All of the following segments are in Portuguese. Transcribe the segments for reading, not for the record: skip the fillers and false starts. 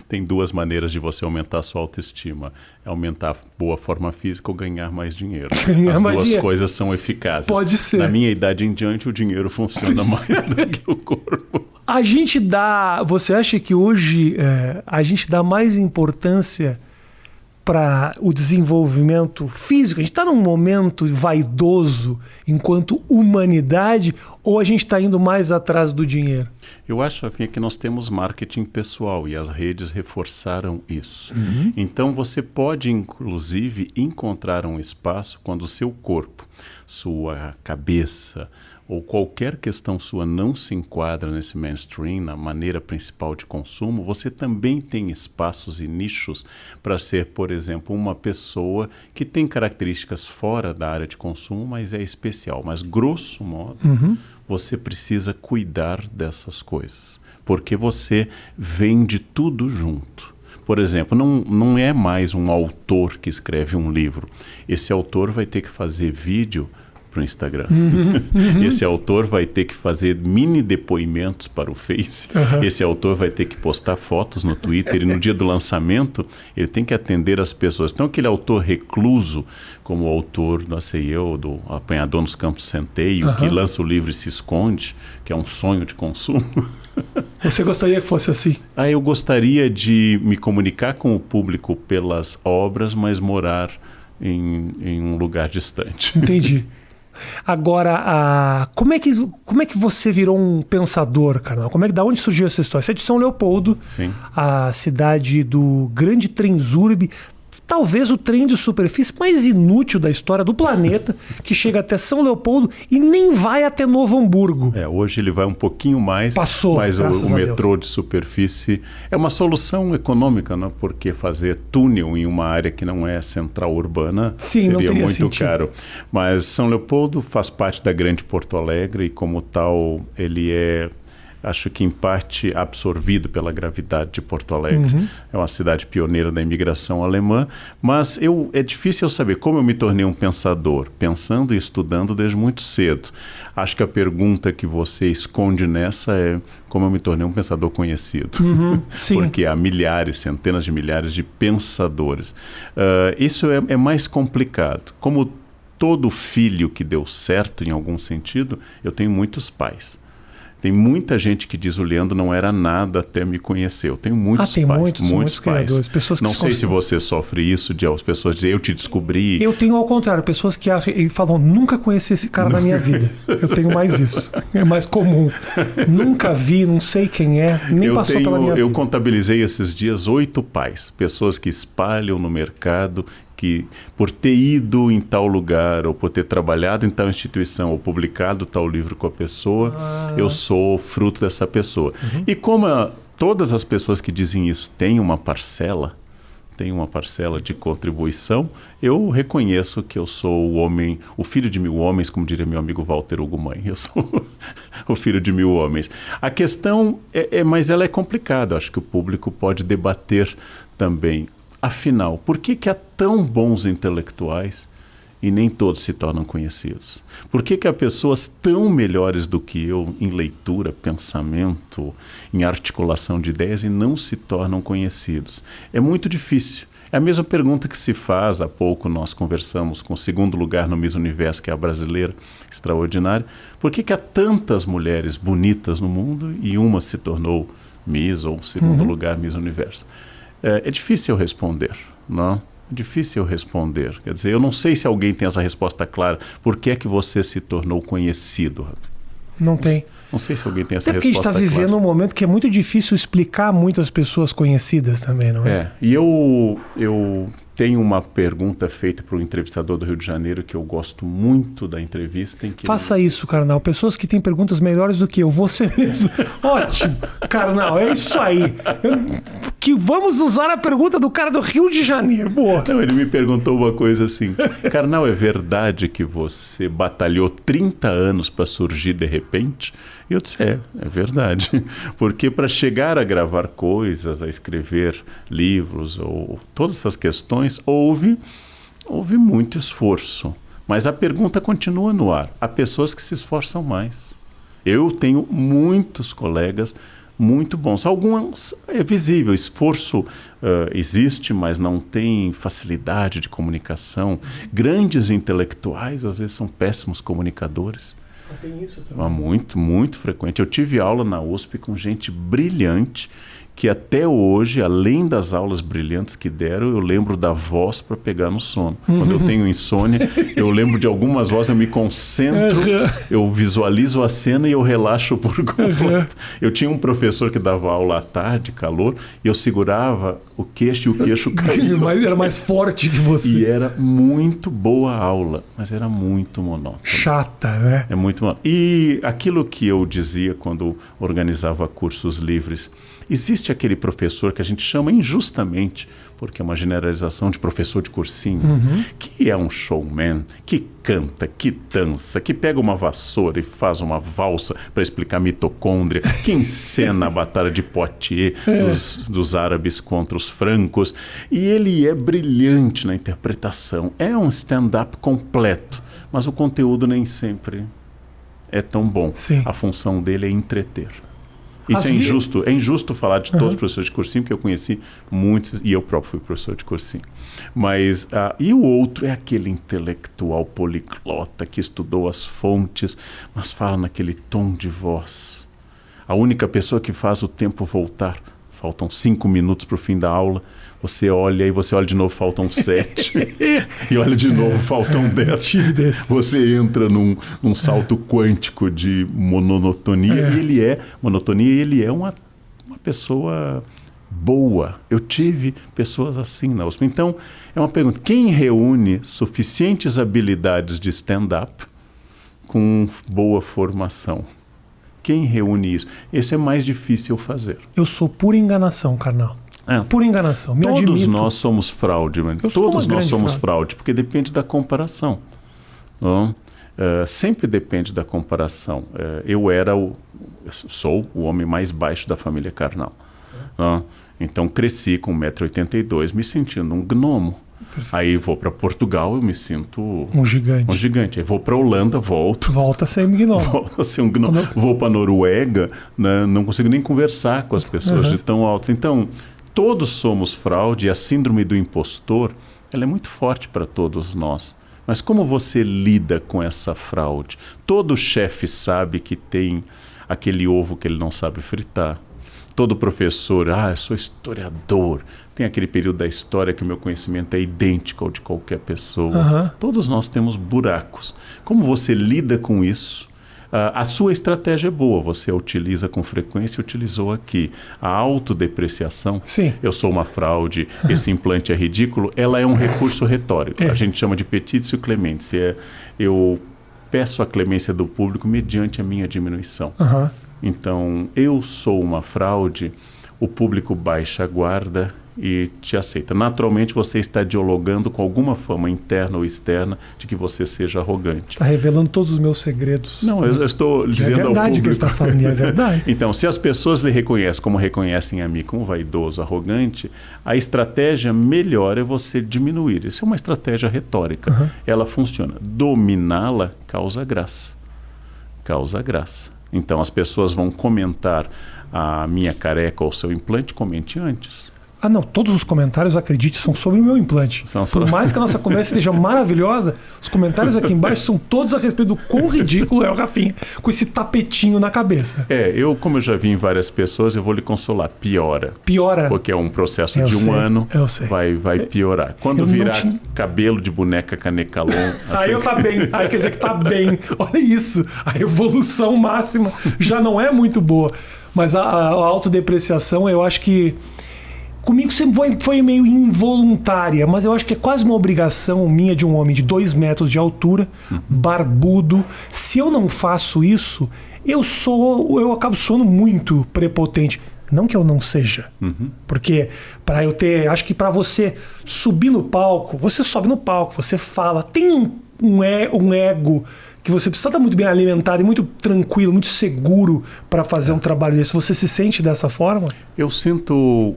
Tem duas maneiras de você aumentar a sua autoestima. É aumentar a boa forma física ou ganhar mais dinheiro. As duas coisas são eficazes. Pode ser. Na minha idade em diante, o dinheiro funciona mais do que o corpo. Você acha que hoje a gente dá mais importância para o desenvolvimento físico? A gente está num momento vaidoso enquanto humanidade ou a gente está indo mais atrás do dinheiro? Eu acho, Rafinha, que nós temos marketing pessoal e as redes reforçaram isso. Então você pode, inclusive, encontrar um espaço quando o seu corpo, sua cabeça ou qualquer questão sua não se enquadra nesse mainstream, na maneira principal de consumo, você também tem espaços e nichos para ser, por exemplo, uma pessoa que tem características fora da área de consumo, mas é especial. Mas, grosso modo, você precisa cuidar dessas coisas, porque você vende tudo junto. Por exemplo, não é mais um autor que escreve um livro. Esse autor vai ter que fazer vídeo para o Instagram. Esse autor vai ter que fazer mini depoimentos para o Face. Esse autor vai ter que postar fotos no Twitter e no dia do lançamento ele tem que atender as pessoas. Então aquele autor recluso, como o autor, não sei eu, do Apanhador nos Campos Centeio, que lança o livro e se esconde, que é um sonho de consumo. Você gostaria que fosse assim? Eu gostaria de me comunicar com o público pelas obras, mas morar em um lugar distante. Entendi. Agora, como é que você virou um pensador, Karnal? Da onde surgiu essa história? Você é de São Leopoldo, sim, a cidade do grande Transurb, talvez o trem de superfície mais inútil da história do planeta, que chega até São Leopoldo e nem vai até Novo Hamburgo. Hoje ele vai um pouquinho mais, Passou, mas o metrô de superfície é uma solução econômica, né? Porque fazer túnel em uma área que não é central urbana seria muito sentido. Caro. Mas São Leopoldo faz parte da grande Porto Alegre e, como tal, ele é, acho que em parte absorvido pela gravidade de Porto Alegre. É uma cidade pioneira da imigração alemã, mas é difícil eu saber como eu me tornei um pensador, pensando e estudando desde muito cedo. Acho que a pergunta que você esconde nessa é como eu me tornei um pensador conhecido. Sim. Porque há milhares, centenas de milhares de pensadores. Isso é mais complicado. Como todo filho que deu certo em algum sentido, eu tenho muitos pais. Tem muita gente que diz o Leandro não era nada até me conhecer. Eu tenho muitos pais. Muitos criadores, pessoas que não sei se você sofre isso, de as pessoas dizerem, eu te descobri. Eu tenho ao contrário, pessoas que acham e falam, nunca conheci esse cara na minha vida. Eu tenho mais isso. É mais comum. Nunca vi, não sei quem é, nem passou pela minha vida. Eu contabilizei esses dias 8 pais, pessoas que espalham no mercado, que por ter ido em tal lugar, ou por ter trabalhado em tal instituição, ou publicado tal livro com a pessoa, eu sou fruto dessa pessoa. E como todas as pessoas que dizem isso têm uma parcela de contribuição, eu reconheço que eu sou o homem, o filho de 1000 homens, como diria meu amigo Walter Hugo Mãe. Eu sou o filho de 1000 homens. A questão mas ela é complicada. Acho que o público pode debater também. Afinal, por que há tão bons intelectuais e nem todos se tornam conhecidos? Por que há pessoas tão melhores do que eu em leitura, pensamento, em articulação de ideias e não se tornam conhecidos? É muito difícil. É a mesma pergunta que se faz, há pouco nós conversamos com o segundo lugar no Miss Universo, que é a brasileira, extraordinária. Por que há tantas mulheres bonitas no mundo e uma se tornou Miss ou segundo lugar Miss Universo? É difícil responder, não? É difícil responder. Quer dizer, eu não sei se alguém tem essa resposta clara. Por que é que você se tornou conhecido, Rafa? Não tem. Não sei se alguém tem essa resposta clara. Porque a gente está vivendo um momento que é muito difícil explicar a muitas pessoas conhecidas também, não é? E eu tenho uma pergunta feita para o entrevistador do Rio de Janeiro que eu gosto muito da entrevista. Faça isso, Karnal. Pessoas que têm perguntas melhores do que eu. Você mesmo. Ótimo, Karnal. É isso aí. Que vamos usar a pergunta do cara do Rio de Janeiro. Boa. Não, ele me perguntou uma coisa assim. Karnal, é verdade que você batalhou 30 anos para surgir de repente? E eu disse, é verdade. Porque para chegar a gravar coisas, a escrever livros, ou todas essas questões, houve muito esforço. Mas a pergunta continua no ar. Há pessoas que se esforçam mais. Eu tenho muitos colegas muito bons. Alguns é visível, esforço existe, mas não tem facilidade de comunicação. Grandes intelectuais, às vezes, são péssimos comunicadores. Tem isso também. Muito, muito frequente. Eu tive aula na USP com gente brilhante, que até hoje, além das aulas brilhantes que deram, eu lembro da voz para pegar no sono. Quando eu tenho insônia, eu lembro de algumas vozes, eu me concentro, eu visualizo a cena e eu relaxo por completo. Eu tinha um professor que dava aula à tarde, calor, e eu segurava o queixo e o queixo caía. Mas era mais forte que você. E era muito boa a aula, mas era muito monótona. Chata, né? É muito monótona. E aquilo que eu dizia quando organizava cursos livres, existe aquele professor que a gente chama injustamente, porque é uma generalização de professor de cursinho, que é um showman, que canta, que dança, que pega uma vassoura e faz uma valsa para explicar mitocôndria, que encena a batalha de Poitiers dos árabes contra os francos. E ele é brilhante na interpretação. É um stand-up completo, mas o conteúdo nem sempre é tão bom. Sim. A função dele é entreter. Isso é injusto. É injusto falar de todos os professores de cursinho, porque eu conheci muitos, e eu próprio fui professor de cursinho. Mas, e o outro é aquele intelectual poliglota que estudou as fontes, mas fala naquele tom de voz. A única pessoa que faz o tempo voltar. Faltam 5 minutos para o fim da aula. Você olha e você olha de novo, faltam 7. E olha de novo, faltam 10. Você entra num salto quântico de monotonia. E ele é uma pessoa boa. Eu tive pessoas assim na USP. Então, é uma pergunta. Quem reúne suficientes habilidades de stand-up com boa formação? Quem reúne isso? Esse é mais difícil fazer. Eu sou pura enganação, carnal. Pura enganação. Me Todos admito. nós somos fraude, mano. Todos nós somos fraude, porque depende da comparação. Não? Sempre depende da comparação. Eu sou o homem mais baixo da família Karnal. Então cresci com 1,82 m, me sentindo um gnomo. Perfeito. Aí vou para Portugal, eu me sinto um gigante. Aí vou para Holanda, volta a ser um gnomo. Volta a ser um gnomo. Vou para Noruega, né, não consigo nem conversar com as pessoas de tão alto. Então, todos somos fraude, e a síndrome do impostor, ela é muito forte para todos nós. Mas como você lida com essa fraude? Todo chefe sabe que tem aquele ovo que ele não sabe fritar. Todo professor, eu sou historiador. Tem aquele período da história que o meu conhecimento é idêntico ao de qualquer pessoa. Todos nós temos buracos. Como você lida com isso? A sua estratégia é boa, você a utiliza com frequência, utilizou aqui. A autodepreciação, sim. Eu sou uma fraude, esse implante é ridículo, ela é um recurso retórico. A gente chama de petitio clementiae. Eu peço a clemência do público mediante a minha diminuição. Então, eu sou uma fraude, o público baixa a guarda e te aceita. Naturalmente, você está dialogando com alguma fama interna ou externa de que você seja arrogante. Está revelando todos os meus segredos. Não, eu estou dizendo ao público. É verdade que ele está falando, é verdade. Então, se as pessoas lhe reconhecem como reconhecem a mim, como vaidoso, arrogante, a estratégia melhor é você diminuir. Isso é uma estratégia retórica. Ela funciona. Dominá-la causa graça. Causa graça. Então, as pessoas vão comentar a minha careca ou o seu implante, comente antes. Não, todos os comentários, acredite, são sobre o meu implante. Por mais que a nossa conversa esteja maravilhosa, os comentários aqui embaixo são todos a respeito do quão ridículo é o Rafinha, com esse tapetinho na cabeça. Como eu já vi em várias pessoas, eu vou lhe consolar, piora. Piora? Porque é um processo de um ano, vai piorar. Quando virar cabelo de boneca canecalon... Aí eu tá bem, aí quer dizer que tá bem. Olha isso, a evolução máxima já não é muito boa. Mas a autodepreciação, eu acho que comigo sempre foi meio involuntária, mas eu acho que é quase uma obrigação minha de um homem de 2 metros de altura, barbudo. Se eu não faço isso, eu acabo soando muito prepotente. Não que eu não seja. Porque acho que para você subir no palco, você sobe no palco, você fala, tem um ego que você precisa estar muito bem alimentado e muito tranquilo, muito seguro para fazer um trabalho desse. Você se sente dessa forma? Eu sinto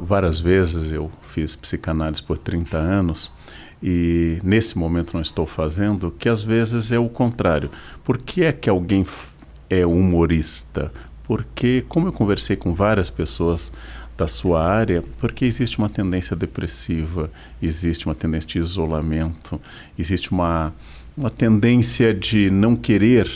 várias vezes, eu fiz psicanálise por 30 anos e nesse momento não estou fazendo, que às vezes é o contrário. Por que é que alguém é humorista? porque, como eu conversei com várias pessoas da sua área, porque existe uma tendência depressiva, existe uma tendência de isolamento, existe uma tendência de não querer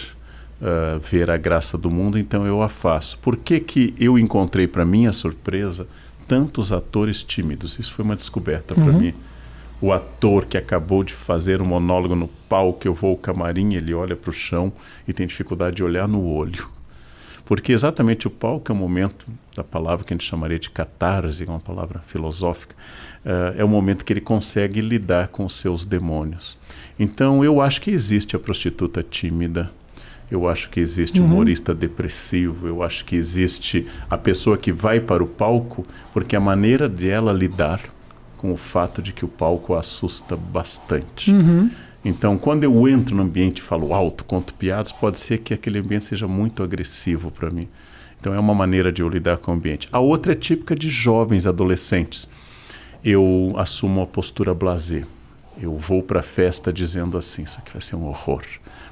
ver a graça do mundo, então eu afasto. Por que eu encontrei, para minha surpresa, tantos atores tímidos? Isso foi uma descoberta para mim. O ator que acabou de fazer um monólogo no palco, eu vou ao camarim, ele olha para o chão e tem dificuldade de olhar no olho. Porque exatamente o palco é o momento da palavra que a gente chamaria de catarse, uma palavra filosófica, é o momento que ele consegue lidar com os seus demônios. Então eu acho que existe a prostituta tímida, eu acho que existe o humorista depressivo, eu acho que existe a pessoa que vai para o palco porque a maneira de ela lidar com o fato de que o palco assusta bastante. Então, quando eu entro no ambiente e falo alto, conto piadas, pode ser que aquele ambiente seja muito agressivo para mim. Então, é uma maneira de eu lidar com o ambiente. A outra é típica de jovens, adolescentes. Eu assumo a postura blasé. Eu vou para a festa dizendo assim, isso aqui vai ser um horror.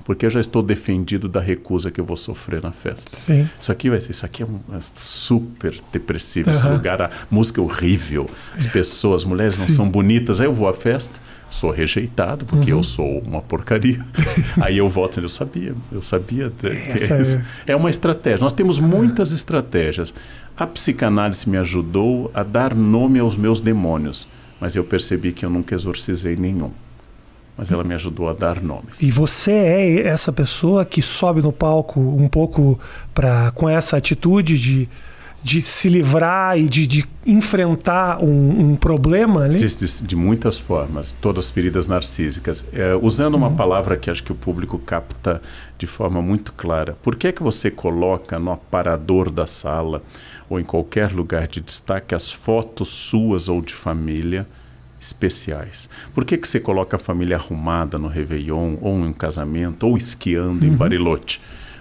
Porque eu já estou defendido da recusa que eu vou sofrer na festa. Sim. Isso aqui é super depressivo, esse lugar, a música é horrível, as pessoas, as mulheres não são bonitas. Aí eu vou à festa, sou rejeitado, porque eu sou uma porcaria. Aí eu volto e eu sabia que isso é uma estratégia. Nós temos muitas estratégias. A psicanálise me ajudou a dar nome aos meus demônios, mas eu percebi que eu nunca exorcizei nenhum. Mas ela me ajudou a dar nomes. E você é essa pessoa que sobe no palco um pouco com essa atitude de se livrar e de enfrentar um problema ali? De muitas formas, todas feridas narcísicas. Usando uma palavra que acho que o público capta de forma muito clara. Por que você coloca no aparador da sala ou em qualquer lugar de destaque as fotos suas ou de família especiais? Por que você coloca a família arrumada no Réveillon, ou em um casamento, ou esquiando em Bariloche?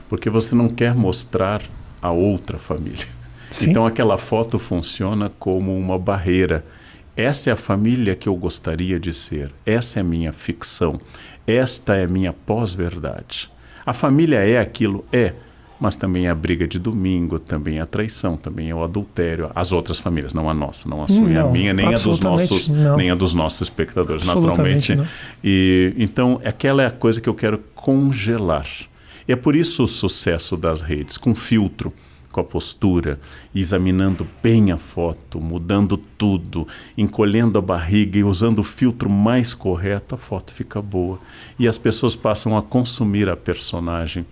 Porque você não quer mostrar a outra família. Sim. Então aquela foto funciona como uma barreira. Essa é a família que eu gostaria de ser. Essa é a minha ficção. Esta é a minha pós-verdade. A família é aquilo? É. Mas também é a briga de domingo, também é a traição, também é o adultério. As outras famílias, não a nossa, não a sua e a minha, nem a dos nossos espectadores, naturalmente. E então, aquela é a coisa que eu quero congelar. E é por isso o sucesso das redes, com filtro, com a postura, examinando bem a foto, mudando tudo, encolhendo a barriga e usando o filtro mais correto, a foto fica boa. E as pessoas passam a consumir a personagem.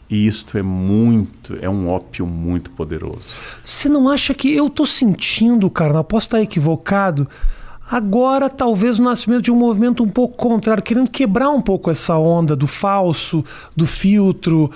E isto é um ópio muito poderoso. Você não acha que eu estou sentindo, cara, posso estar equivocado, agora talvez o nascimento de um movimento um pouco contrário, querendo quebrar um pouco essa onda do falso, do filtro,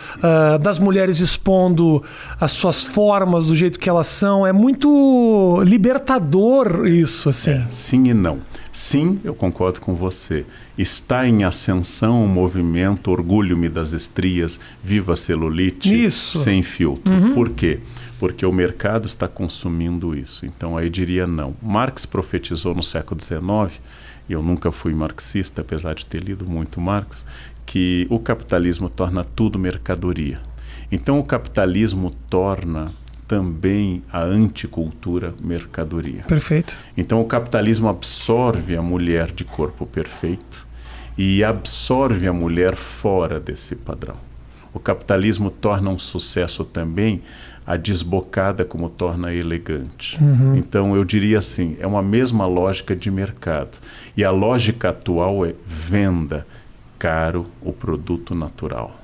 das mulheres expondo as suas formas do jeito que elas são. É muito libertador isso, assim. Sim e não. Sim, eu concordo com você. Está em ascensão o movimento Orgulho-me das Estrias, Viva a Celulite, sem filtro. Por quê? Porque o mercado está consumindo isso. Então, aí diria não. Marx profetizou no século XIX, e eu nunca fui marxista, apesar de ter lido muito Marx, que o capitalismo torna tudo mercadoria. Então, o capitalismo torna também a anticultura mercadoria. Perfeito. Então o capitalismo absorve a mulher de corpo perfeito e absorve a mulher fora desse padrão. O capitalismo torna um sucesso também a desbocada como torna elegante. Então eu diria assim, é uma mesma lógica de mercado. E a lógica atual é venda caro o produto natural.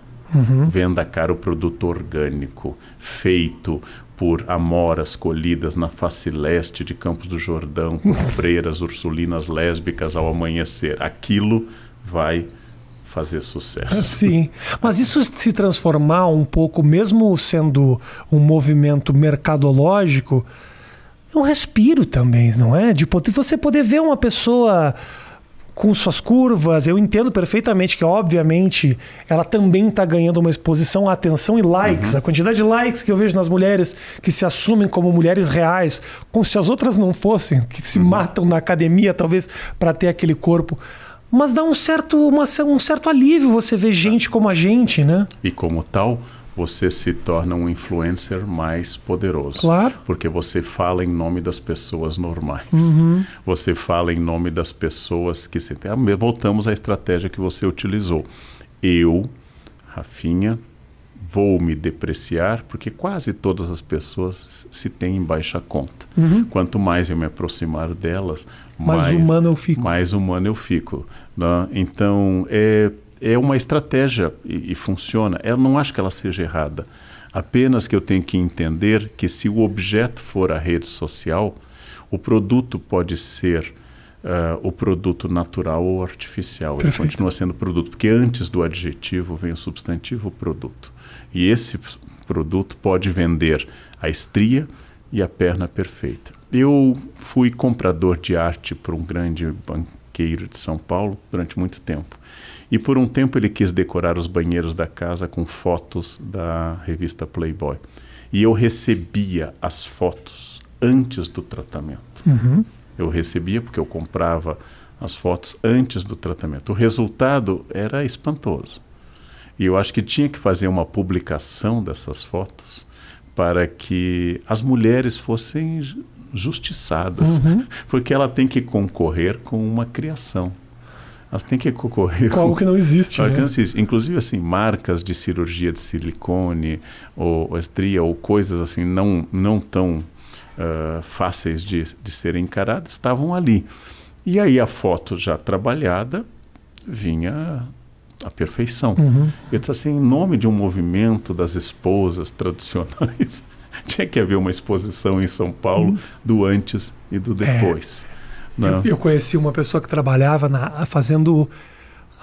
Venda caro o produto orgânico, feito por amoras colhidas na face leste de Campos do Jordão, por freiras ursulinas lésbicas ao amanhecer. Aquilo vai fazer sucesso. Sim, mas isso se transformar um pouco, mesmo sendo um movimento mercadológico, é um respiro também, não é? De você poder ver uma pessoa com suas curvas. Eu entendo perfeitamente que, obviamente, ela também está ganhando uma exposição, atenção e likes. A quantidade de likes que eu vejo nas mulheres que se assumem como mulheres reais, como se as outras não fossem, que se matam na academia, talvez, para ter aquele corpo. Mas dá um certo alívio você ver gente como a gente, né? E como tal, você se torna um influencer mais poderoso. Claro. Porque você fala em nome das pessoas normais. Você fala em nome das pessoas que se tem. Voltamos à estratégia que você utilizou. Eu, Rafinha, vou me depreciar, porque quase todas as pessoas se têm em baixa conta. Quanto mais eu me aproximar delas, mais humano eu fico. Mais humano eu fico, né? Então, é uma estratégia e funciona. Eu não acho que ela seja errada. Apenas que eu tenho que entender que se o objeto for a rede social, o produto pode ser o produto natural ou artificial. Ele continua sendo produto, porque antes do adjetivo vem o substantivo produto. E esse produto pode vender a estria e a perna perfeita. Eu fui comprador de arte para um grande banqueiro de São Paulo durante muito tempo. E por um tempo ele quis decorar os banheiros da casa com fotos da revista Playboy. E eu recebia as fotos antes do tratamento. Eu recebia porque eu comprava as fotos antes do tratamento. O resultado era espantoso. E eu acho que tinha que fazer uma publicação dessas fotos para que as mulheres fossem justiçadas. Porque ela tem que concorrer com uma criação. Elas têm que concorrer com algo que não existe, né? Inclusive, assim, marcas de cirurgia de silicone, ou estria, ou coisas assim, não tão fáceis de serem encaradas, estavam ali. E aí a foto já trabalhada vinha à perfeição. Eu disse assim, em nome de um movimento das esposas tradicionais, tinha que haver uma exposição em São Paulo do antes e do depois. Eu conheci uma pessoa que trabalhava fazendo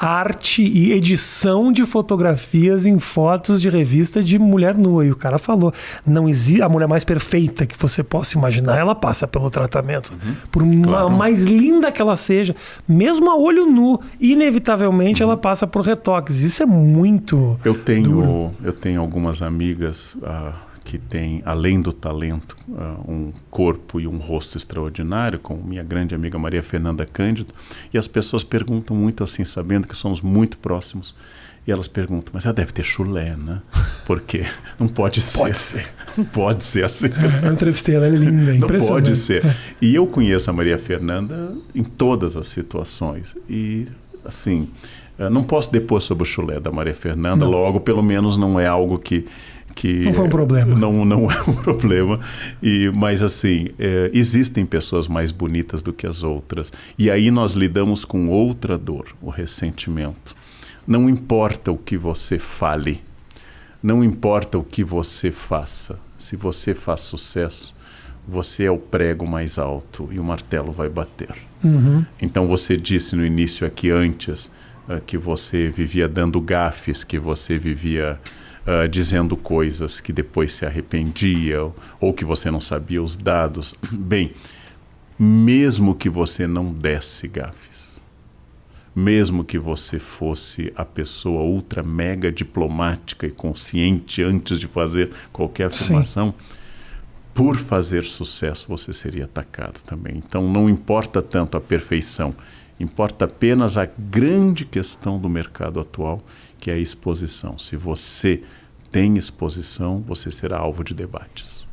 arte e edição de fotografias em fotos de revista de mulher nua. E o cara falou, não existe a mulher mais perfeita que você possa imaginar, ela passa pelo tratamento. Por mais linda que ela seja, mesmo a olho nu, inevitavelmente ela passa por retoques. Isso é muito duro. Eu tenho algumas amigas que têm, além do talento, um corpo e um rosto extraordinário, como minha grande amiga Maria Fernanda Cândido, e as pessoas perguntam muito assim, sabendo que somos muito próximos, e elas perguntam, mas ela deve ter chulé, né? Porque não pode ser. Pode ser. Não pode ser assim. Eu entrevistei ela, ela é linda, impressionante. Não pode ser. E eu conheço a Maria Fernanda em todas as situações, e assim, não posso depor sobre o chulé da Maria Fernanda, logo, pelo menos não é algo que não foi um problema. Não é um problema. Mas assim, existem pessoas mais bonitas do que as outras. E aí nós lidamos com outra dor, o ressentimento. Não importa o que você fale, não importa o que você faça. Se você faz sucesso, você é o prego mais alto e o martelo vai bater. Então você disse no início aqui antes que você vivia dando gafes, que você vivia dizendo coisas que depois se arrependia, ou que você não sabia os dados. Bem, mesmo que você não desse gafes, mesmo que você fosse a pessoa ultra mega diplomática e consciente antes de fazer qualquer afirmação, por fazer sucesso você seria atacado também. Então não importa tanto a perfeição, importa apenas a grande questão do mercado atual, que é a exposição. Se você tem exposição, você será alvo de debates.